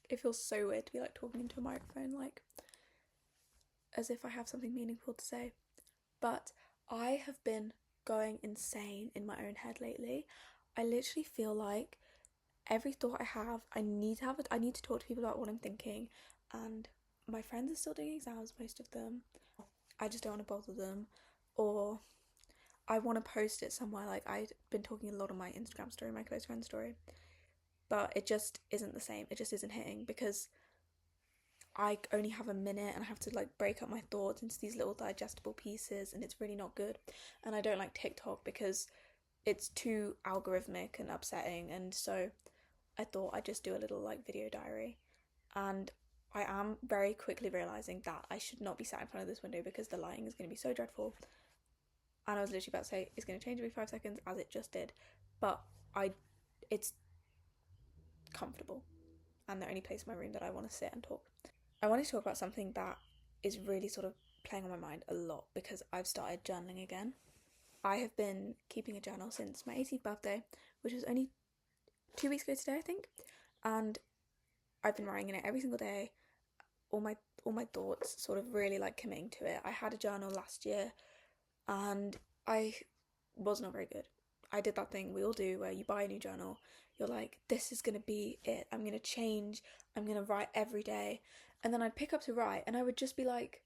it feels so weird to be like talking into a microphone, like as if I have something meaningful to say. But I have been going insane in my own head lately. I literally feel like every thought I have, I need to talk to people about what I'm thinking. And my friends are still doing exams, most of them. I just don't want to bother them, or I want to post it somewhere. Like, I've been talking a lot on my Instagram story, my close friend story, but it just isn't the same. It just isn't hitting because I only have a minute and I have to like break up my thoughts into these little digestible pieces, and it's really not good. And I don't like TikTok because it's too algorithmic and upsetting, and so I thought I'd just do a little like video diary. And I am very quickly realising that I should not be sat in front of this window because the lighting is going to be so dreadful. And I was literally about to say it's going to change every 5 seconds, as it just did. But it's comfortable, and the only place in my room that I want to sit and talk. I wanted to talk about something that is really sort of playing on my mind a lot because I've started journaling again. I have been keeping a journal since my 18th birthday, which was only 2 weeks ago today, I think. And I've been writing in it every single day, all my thoughts, sort of really like committing to it. I had a journal last year and I was not very good. I did that thing we all do where you buy a new journal, you're like, this is going to be it, I'm going to change, I'm going to write every day. And then I'd pick up to write and I would just be like,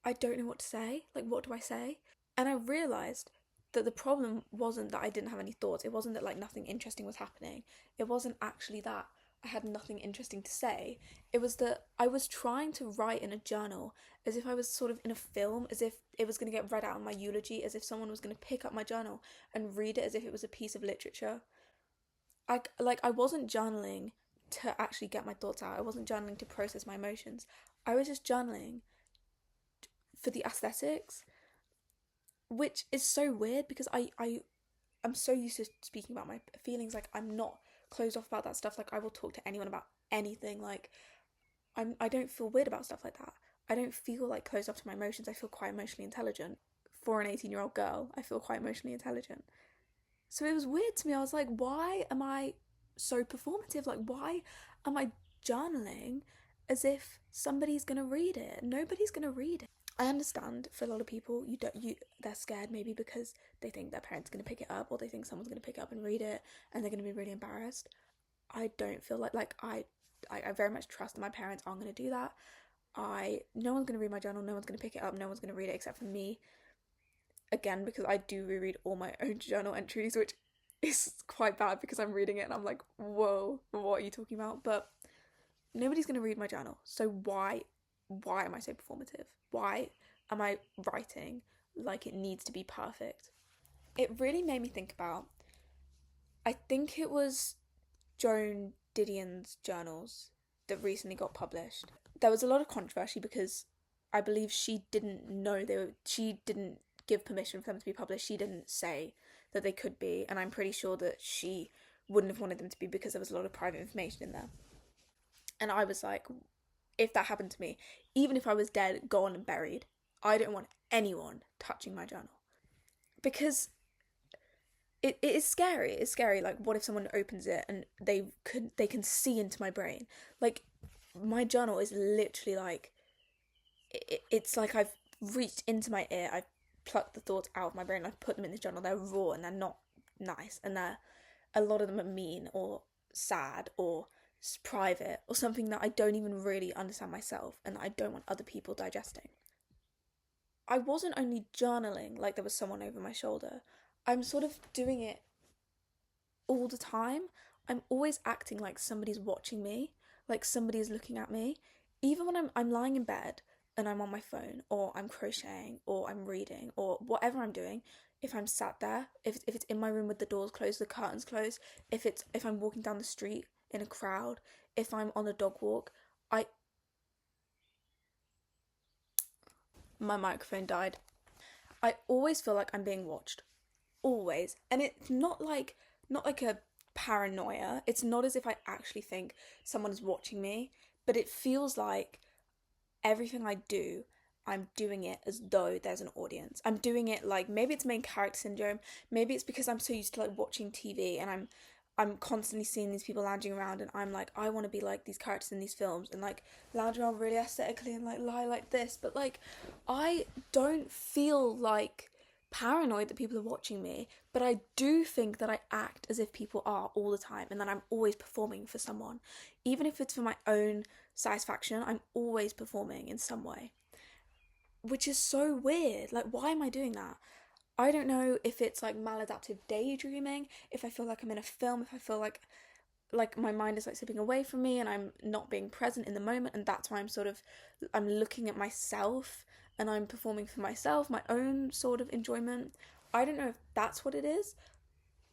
I don't know what to say, like what do I say? And I realised that the problem wasn't that I didn't have any thoughts, it wasn't that like nothing interesting was happening, it wasn't actually that I had nothing interesting to say. It was that I was trying to write in a journal as if I was sort of in a film, as if it was going to get read out in my eulogy, as if someone was going to pick up my journal and read it as if it was a piece of literature. I wasn't journaling to actually get my thoughts out. I wasn't journaling to process my emotions. I was just journaling for the aesthetics, which is so weird because I'm so used to speaking about my feelings. Like, I'm not closed off about that stuff. Like, I will talk to anyone about anything. Like, I don't feel weird about stuff like that. I don't feel like closed off to my emotions. I feel quite emotionally intelligent. For an 18-year-old girl, I feel quite emotionally intelligent. So it was weird to me. I was like, why am I so performative? Like, why am I journaling as if somebody's gonna read it? Nobody's gonna read it. I understand for a lot of people, they're scared maybe because they think their parents are gonna pick it up, or they think someone's gonna pick it up and read it, and they're gonna be really embarrassed. I don't feel like I very much trust that my parents aren't gonna do that. No one's gonna read my journal. No one's gonna pick it up. No one's gonna read it except for me. Again, because I do reread all my own journal entries, which is quite bad because I'm reading it and I'm like, whoa, what are you talking about? But nobody's going to read my journal, so why am I so performative? Why am I writing like it needs to be perfect? It really made me think about, I think it was Joan Didion's journals that recently got published. There was a lot of controversy because I believe she didn't know she didn't give permission for them to be published. She didn't say that they could be, and I'm pretty sure that she wouldn't have wanted them to be because there was a lot of private information in there. And I was like, if that happened to me, even if I was dead, gone and buried, I don't want anyone touching my journal. Because it is scary. It's scary. Like, what if someone opens it and they can see into my brain? Like, my journal is literally like, it's like I've reached into my ear, I've plucked the thoughts out of my brain, I've put them in this journal. They're raw and they're not nice, and a lot of them are mean or sad or private or something that I don't even really understand myself and that I don't want other people digesting. I wasn't only journaling like there was someone over my shoulder. I'm sort of doing it all the time. I'm always acting like somebody's watching me, like somebody is looking at me. Even when I'm lying in bed and I'm on my phone or I'm crocheting or I'm reading or whatever I'm doing, if I'm sat there, if it's in my room with the doors closed, the curtains closed, if I'm walking down the street in a crowd, if I'm on a dog walk, my microphone died. I always feel like I'm being watched. Always. And it's not like a paranoia. It's not as if I actually think someone is watching me, but it feels like everything I do, I'm doing it as though there's an audience. I'm doing it like, maybe it's main character syndrome, maybe it's because I'm so used to like watching TV and I'm constantly seeing these people lounging around, and I'm like, I want to be like these characters in these films and like lounge around really aesthetically and like lie like this. But like, I don't feel like paranoid that people are watching me, but I do think that I act as if people are all the time, and that I'm always performing for someone. Even if it's for my own satisfaction, I'm always performing in some way, which is so weird. Like, why am I doing that? I don't know if it's like maladaptive daydreaming, if I feel like I'm in a film, if I feel like my mind is like slipping away from me and I'm not being present in the moment, and that's why I'm looking at myself and I'm performing for myself, my own sort of enjoyment. I don't know if that's what it is.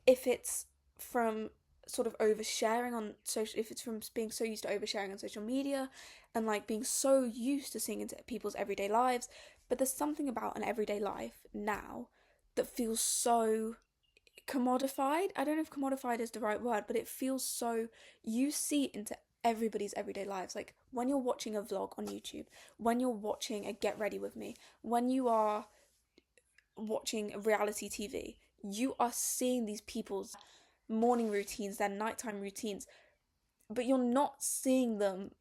If it's from sort of oversharing on social, if it's from being so used to oversharing on social media and like being so used to seeing into people's everyday lives. But there's something about an everyday life now that feels so commodified. I don't know if commodified is the right word, but it feels so, you see into everybody's everyday lives. Like when you're watching a vlog on YouTube, when you're watching a Get Ready With Me, when you are watching reality TV, you are seeing these people's morning routines, their nighttime routines, but you're not seeing them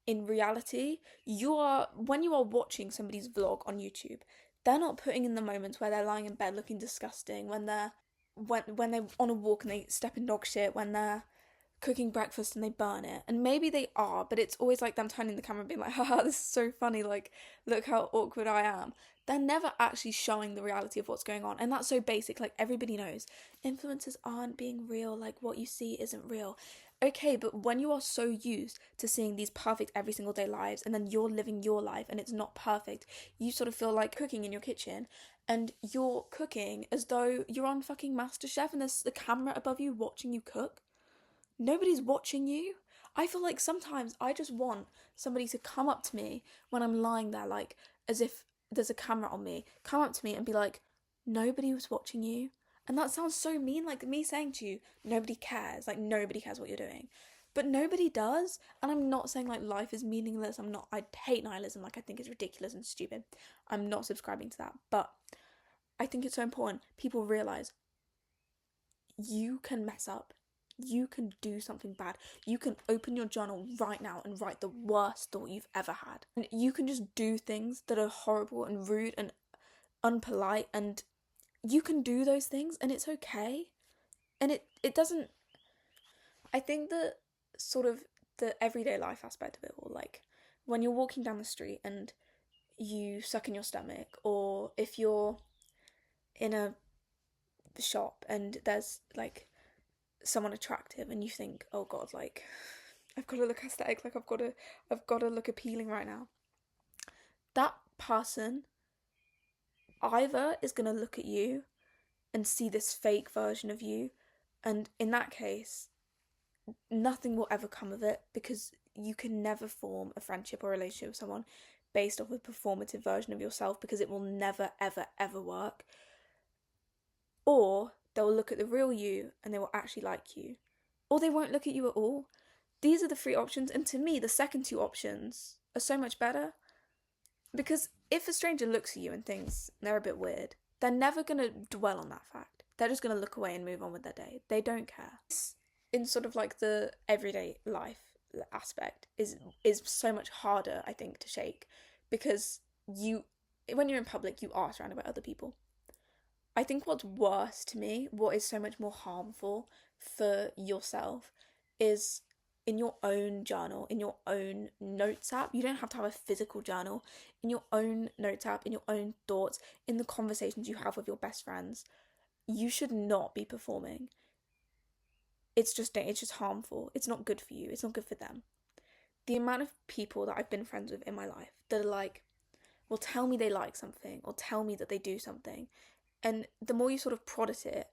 in reality. When you are watching somebody's vlog on YouTube, they're not putting in the moments where they're lying in bed looking disgusting, when they're on a walk and they step in dog shit, when they're cooking breakfast and they burn it. And maybe they are, but it's always like them turning the camera and being like, haha, this is so funny, like, look how awkward I am. They're never actually showing the reality of what's going on. And that's so basic. Like, everybody knows influencers aren't being real. Like, what you see isn't real. Okay, but when you are so used to seeing these perfect every single day lives, and then you're living your life and it's not perfect, you sort of feel like cooking in your kitchen, and you're cooking as though you're on fucking MasterChef and there's the camera above you watching you cook. Nobody's watching you. I feel like sometimes I just want somebody to come up to me when I'm lying there, like as if there's a camera on me, come up to me and be like, nobody was watching you. And that sounds so mean, like me saying to you, nobody cares, like nobody cares what you're doing. But nobody does. And I'm not saying like life is meaningless. I hate nihilism, like I think it's ridiculous and stupid. I'm not subscribing to that. But I think it's so important people realise you can mess up. You can do something bad. You can open your journal right now and write the worst thought you've ever had. And you can just do things that are horrible and rude and unpolite, and you can do those things and it's okay. And it doesn't, I think that sort of the everyday life aspect of it all, like when you're walking down the street and you suck in your stomach, or if you're in a shop and there's like someone attractive and you think, oh god, like I've got to look aesthetic, like I've got to look appealing right now. That person either is going to look at you and see this fake version of you, and in that case nothing will ever come of it, because you can never form a friendship or relationship with someone based off a performative version of yourself, because it will never ever ever work. Or they'll look at the real you and they will actually like you, or they won't look at you at all. These are the three options, and to me the second two options are so much better, because if a stranger looks at you and thinks they're a bit weird, they're never going to dwell on that fact. They're just going to look away and move on with their day. They don't care. In sort of like the everyday life aspect is so much harder, I think, to shake, because when you're in public, you are surrounded by other people. I think what's worse to me, what is so much more harmful for yourself, is in your own journal, in your own notes app. You don't have to have a physical journal. In your own notes app, in your own thoughts, in the conversations you have with your best friends, you should not be performing. It's just harmful. It's not good for you. It's not good for them. The amount of people that I've been friends with in my life that are like, will tell me they like something or tell me that they do something, and the more you sort of prod at it,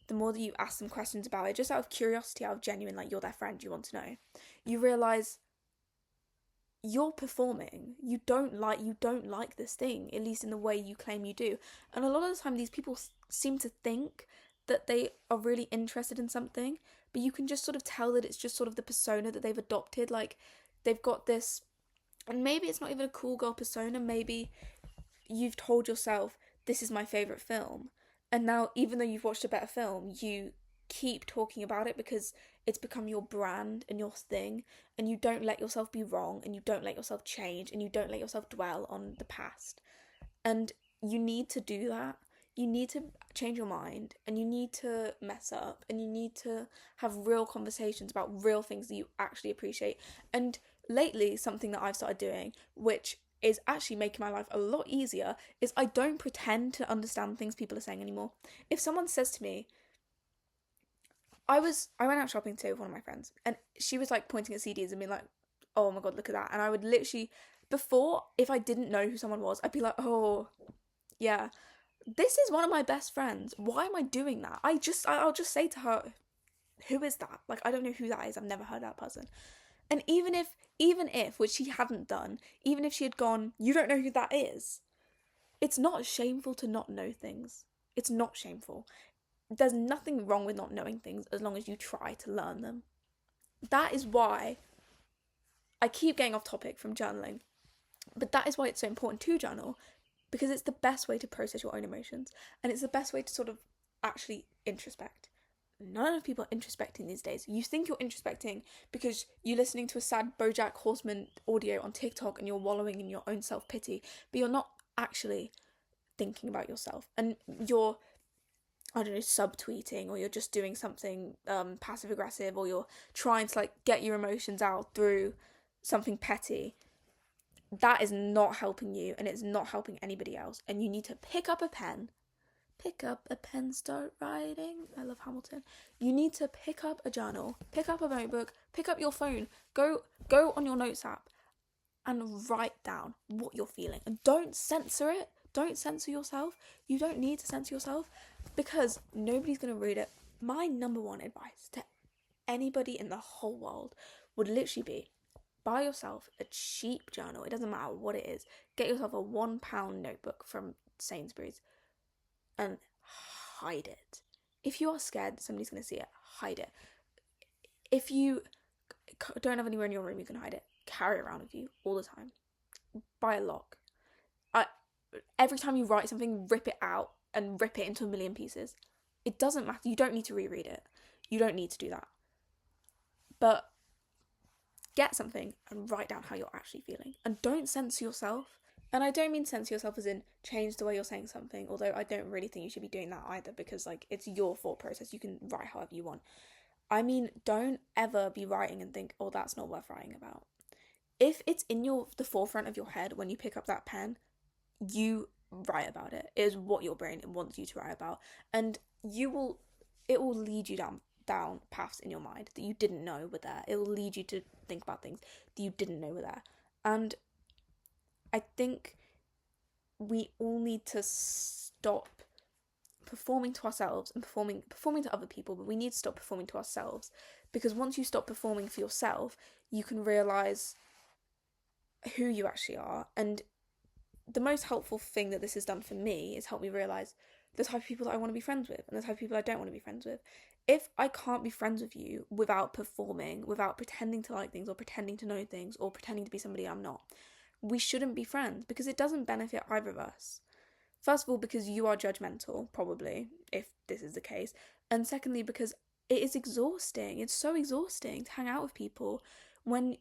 the more that you ask them questions about it, just out of curiosity, out of genuine, like you're their friend, you want to know, you realise you're performing. You don't like this thing, at least in the way you claim you do. And a lot of the time these people seem to think that they are really interested in something, but you can just sort of tell that it's just sort of the persona that they've adopted. Like they've got this, and maybe it's not even a cool girl persona, maybe you've told yourself, this is my favourite film, and now even though you've watched a better film, you keep talking about it because it's become your brand and your thing, and you don't let yourself be wrong, and you don't let yourself change, and you don't let yourself dwell on the past. And you need to do that. You need to change your mind, and you need to mess up, and you need to have real conversations about real things that you actually appreciate. And lately, something that I've started doing, which is actually making my life a lot easier, is I don't pretend to understand things people are saying anymore. If someone says to me, I went out shopping today with one of my friends, and she was like pointing at CDs and being like, "Oh my god, look at that!" And I would literally, before, if I didn't know who someone was, I'd be like, "Oh, yeah, this is one of my best friends. Why am I doing that?" I'll just say to her, "Who is that? Like, I don't know who that is. I've never heard that person." And even if, which she hadn't done, even if she had gone, "You don't know who that is," it's not shameful to not know things. It's not shameful. There's nothing wrong with not knowing things as long as you try to learn them. That is why I keep getting off topic from journaling, but that is why it's so important to journal, because it's the best way to process your own emotions, and it's the best way to sort of actually introspect. Not enough people are introspecting these days. You think you're introspecting because you're listening to a sad BoJack Horseman audio on TikTok and you're wallowing in your own self-pity, but you're not actually thinking about yourself, and you're, I don't know, subtweeting, or you're just doing something passive aggressive, or you're trying to like get your emotions out through something petty. That is not helping you, and it's not helping anybody else. And you need to pick up a pen, start writing. I love Hamilton. You need to pick up a journal, pick up a notebook, pick up your phone, go on your notes app and write down what you're feeling. And don't censor it. Don't censor yourself. You don't need to censor yourself, because nobody's going to read it. My number one advice to anybody in the whole world would literally be, buy yourself a cheap journal. It doesn't matter what it is. Get yourself a £1 notebook from Sainsbury's and hide it. If you are scared somebody's going to see it, hide it. If you don't have anywhere in your room you can hide it, carry it around with you all the time. Buy a lock. Every time you write something, rip it out and rip it into a million pieces. It doesn't matter. You don't need to reread it. You don't need to do that. But get something and write down how you're actually feeling. And don't censor yourself. And I don't mean censor yourself as in change the way you're saying something, although I don't really think you should be doing that either, because like it's your thought process. You can write however you want. I mean, don't ever be writing and think, "Oh, that's not worth writing about." If it's in the forefront of your head when you pick up that pen, you write about it. It is what your brain wants you to write about, and it will lead you down paths in your mind that you didn't know were there. It will lead you to think about things that you didn't know were there. And I think we all need to stop performing to ourselves and performing to other people, but we need to stop performing to ourselves, because once you stop performing for yourself, you can realise who you actually are. And the most helpful thing that this has done for me is help me realise the type of people that I want to be friends with and the type of people I don't want to be friends with. If I can't be friends with you without performing, without pretending to like things or pretending to know things or pretending to be somebody I'm not, we shouldn't be friends, because it doesn't benefit either of us. First of all, because you are judgmental, probably, if this is the case. And secondly, because it is exhausting. It's so exhausting to hang out with people when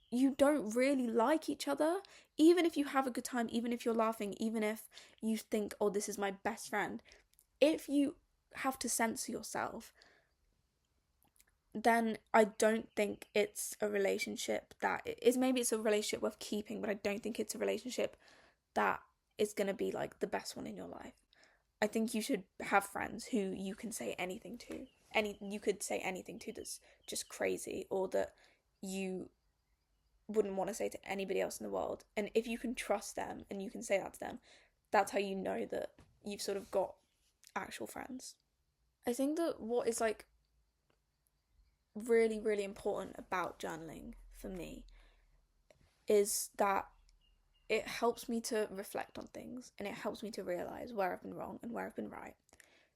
you don't really like each other. Even if you have a good time, even if you're laughing, even if you think, "Oh, this is my best friend," if you have to censor yourself, then I don't think it's a relationship that is, maybe it's a relationship worth keeping, but I don't think it's a relationship that is going to be like the best one in your life. I think you should have friends who you can say anything to. You could say anything to that's just crazy, or that you wouldn't want to say to anybody else in the world. And if you can trust them and you can say that to them, that's how you know that you've sort of got actual friends. I think that what is like really, really important about journaling for me is that it helps me to reflect on things, and it helps me to realise where I've been wrong and where I've been right.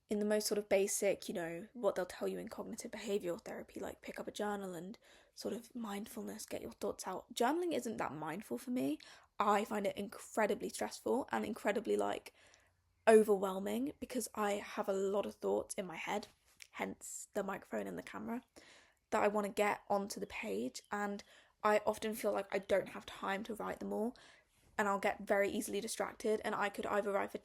In the most sort of basic, what they'll tell you in cognitive behavioural therapy, like pick up a journal and sort of mindfulness, get your thoughts out. Journaling isn't that mindful for me. I find it incredibly stressful and incredibly like overwhelming, because I have a lot of thoughts in my head, hence the microphone and the camera, that I want to get onto the page, and I often feel like I don't have time to write them all, and I'll get very easily distracted, and I could either write for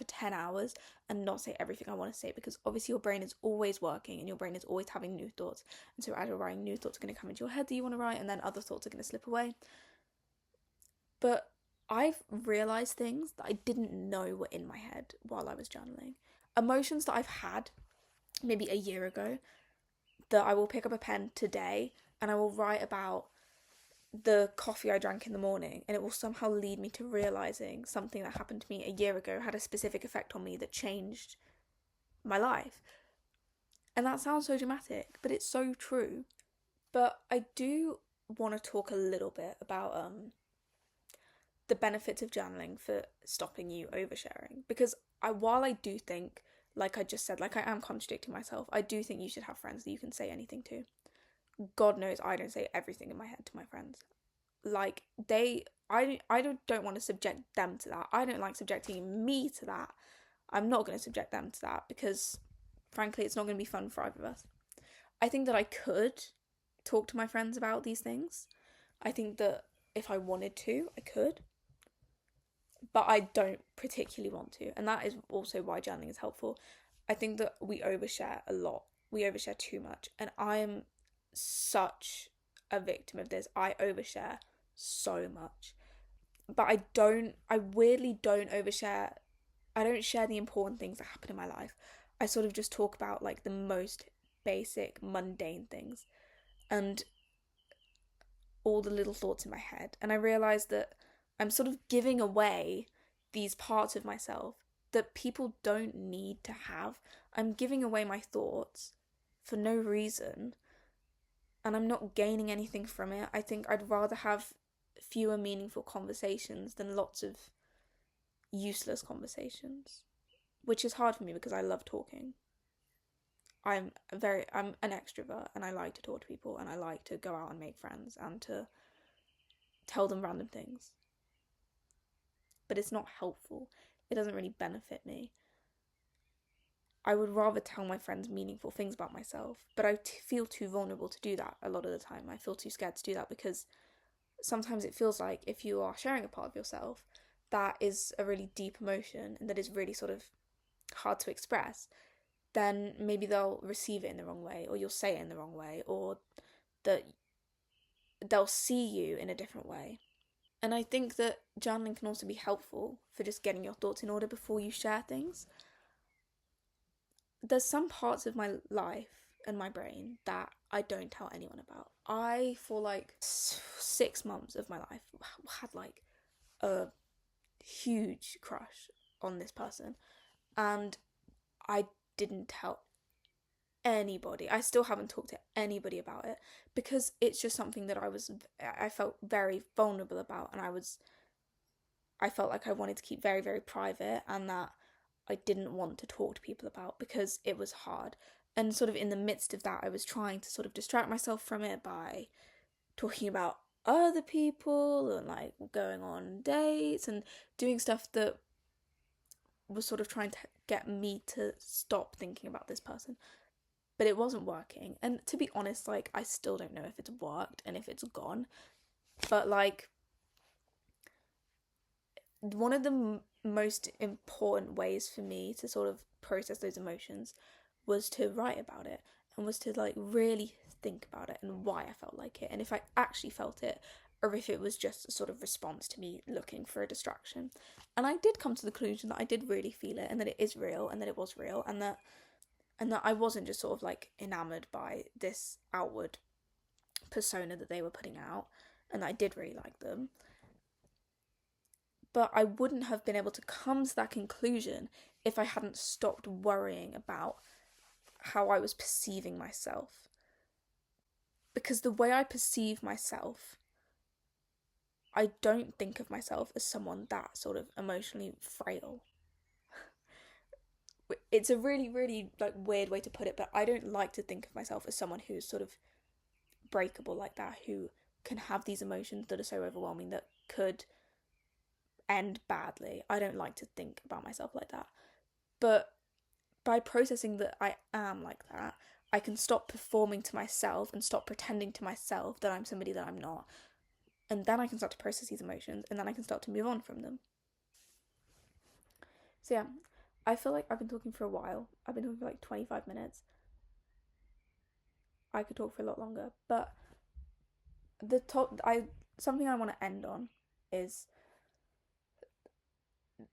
10 hours and not say everything I want to say, because obviously your brain is always working and your brain is always having new thoughts, and so as you're writing, new thoughts are going to come into your head that you want to write, and then other thoughts are going to slip away. But I've realised things that I didn't know were in my head while I was journaling. Emotions that I've had maybe a year ago, that I will pick up a pen today and I will write about the coffee I drank in the morning, and it will somehow lead me to realising something that happened to me a year ago had a specific effect on me that changed my life. And that sounds so dramatic, but it's so true. But I do want to talk a little bit about the benefits of journaling for stopping you oversharing, because while I do think, like I just said, like I am contradicting myself, I do think you should have friends that you can say anything to. God knows I don't say everything in my head to my friends. Like, I don't want to subject them to that. I don't like subjecting me to that. I'm not going to subject them to that, because frankly it's not going to be fun for either of us. I think that I could talk to my friends about these things. I think that if I wanted to, I could. But I don't particularly want to. And that is also why journaling is helpful. I think that we overshare a lot. We overshare too much. And I am such a victim of this. I overshare so much. But I weirdly don't overshare. I don't share the important things that happen in my life. I sort of just talk about like the most basic, mundane things. And all the little thoughts in my head. And I realise that I'm sort of giving away these parts of myself that people don't need to have. I'm giving away my thoughts for no reason, and I'm not gaining anything from it. I think I'd rather have fewer meaningful conversations than lots of useless conversations, which is hard for me because I love talking. I'm an extrovert, and I like to talk to people, and I like to go out and make friends and to tell them random things. But it's not helpful. It doesn't really benefit me. I would rather tell my friends meaningful things about myself, but I feel too vulnerable to do that a lot of the time. I feel too scared to do that, because sometimes it feels like if you are sharing a part of yourself that is a really deep emotion and that is really sort of hard to express, then maybe they'll receive it in the wrong way, or you'll say it in the wrong way, or that they'll see you in a different way. And I think that journaling can also be helpful for just getting your thoughts in order before you share things. There's some parts of my life and my brain that I don't tell anyone about. I, for like 6 months of my life, had like a huge crush on this person, and I didn't tell anybody. I still haven't talked to anybody about it, because it's just something that I felt very vulnerable about, and I felt like I wanted to keep very, very private, and that I didn't want to talk to people about because it was hard. And sort of in the midst of that, I was trying to sort of distract myself from it by talking about other people and like going on dates and doing stuff that was sort of trying to get me to stop thinking about this person. But it wasn't working. And to be honest, like, I still don't know if it's worked and if it's gone. But like, one of the most important ways for me to sort of process those emotions was to write about it, and was to like really think about it and why I felt like it, and if I actually felt it, or if it was just a sort of response to me looking for a distraction. And I did come to the conclusion that I did really feel it, and that it is real, and that it was real, and that I wasn't just sort of like enamored by this outward persona that they were putting out, and that I did really like them. But I wouldn't have been able to come to that conclusion if I hadn't stopped worrying about how I was perceiving myself. Because the way I perceive myself, I don't think of myself as someone that sort of emotionally frail. It's a really, really like weird way to put it, but I don't like to think of myself as someone who's sort of breakable like that, who can have these emotions that are so overwhelming that could end badly. I don't like to think about myself like that. But by processing that I am like that, I can stop performing to myself and stop pretending to myself that I'm somebody that I'm not. And then I can start to process these emotions, and then I can start to move on from them. So yeah, I feel like I've been talking for a while. I've been talking for like 25 minutes. I could talk for a lot longer, but something I want to end on is,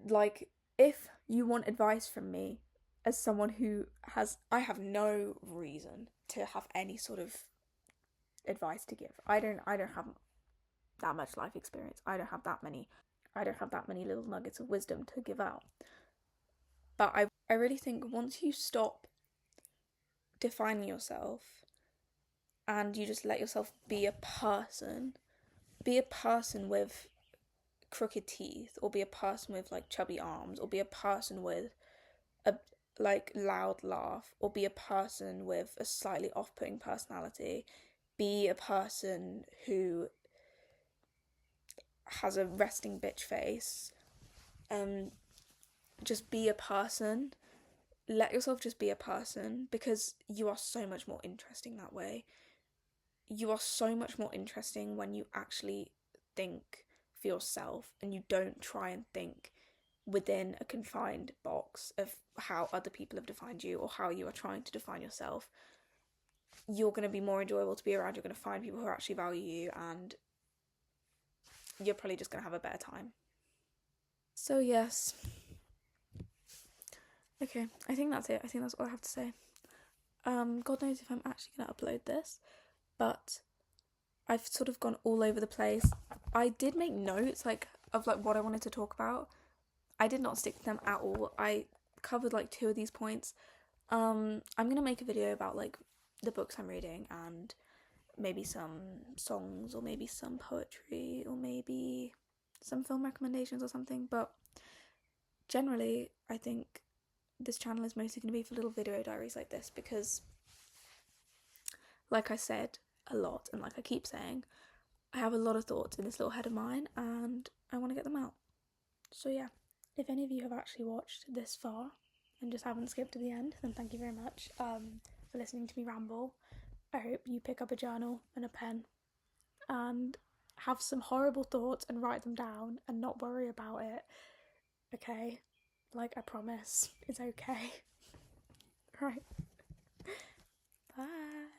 like, if you want advice from me as someone who I have no reason to have any sort of advice to give. I don't have that much life experience. I don't have that many little nuggets of wisdom to give out. But I really think once you stop defining yourself and you just let yourself be a person with crooked teeth, or be a person with like chubby arms, or be a person with a like loud laugh, or be a person with a slightly off-putting personality, be a person who has a resting bitch face, just be a person. Let yourself just be a person, because you are so much more interesting that way. You are so much more interesting when you actually think for yourself and you don't try and think within a confined box of how other people have defined you or how you are trying to define yourself. You're going to be more enjoyable to be around. You're going to find people who actually value you, and you're probably just going to have a better time. So yes. Okay, I think that's it. I think that's all I have to say. God knows if I'm actually going to upload this, but I've sort of gone all over the place. I did make notes of what I wanted to talk about. I did not stick to them at all. I covered like 2 of these points. I'm gonna make a video about like the books I'm reading, and maybe some songs, or maybe some poetry, or maybe some film recommendations or something. But generally, I think this channel is mostly going to be for little video diaries like this, because like I said a lot, and like I keep saying, I have a lot of thoughts in this little head of mine, and I want to get them out. So yeah, if any of you have actually watched this far and just haven't skipped to the end, then thank you very much for listening to me ramble. I hope you pick up a journal and a pen and have some horrible thoughts and write them down and not worry about it. Okay? Like, I promise. It's okay. Right. Bye.